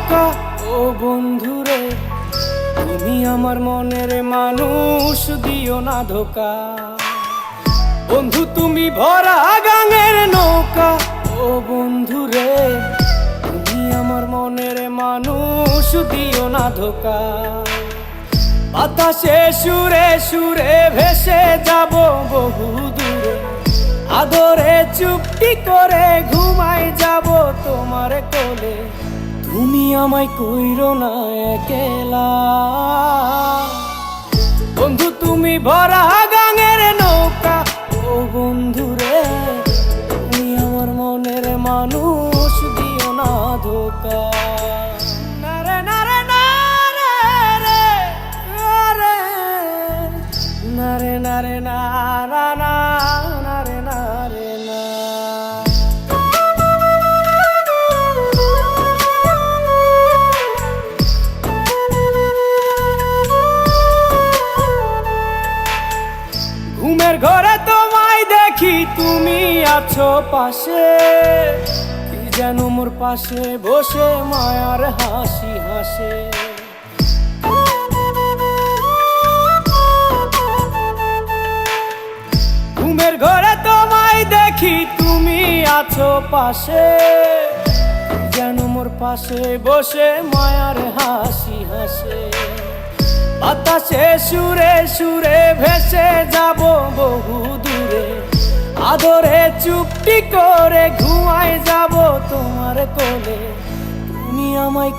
নৌকা ও বন্ধুরে, তুমি আমার মনের মানুষ, দিও না ধোকা। বন্ধু তুমি ভরা গাঙের নৌকা ও বন্ধুরে, তুমি আমার মনের মানুষ, দিও না ধোকা। বাতাসে সুরে সুরে ভেসে যাব বহু দূরে, আদরে চুপটি করে ঘুমাই যাব তোমার কোলে। তুমি আমায় কইরো না একলা, বন্ধু তুমি ভরা গাঙের নৌকা ও বন্ধুরে, তুমি আমার মনের মানুষ, দিও না ধোকা। নারে নারে নারে রে, নারে নারে নারে না না না, নারে নারে না। ঘুমের ঘরে তোমায় দেখি, তুমি আছো পাশে, কি যেন মোর পাশে বসে মায়ার হাসি হাসে। ঘুমের ঘরে তোমায় দেখি, তুমি আছো পাশে, কি যেন মোর পাশে বসে মায়ার হাসি হাসে। বাতাসে সুরে সুরে ভেসে যাব বহু দূরে, আদরে চুপটি করে ঘুমাই যাব তোমার কোলে। তুমি আমায়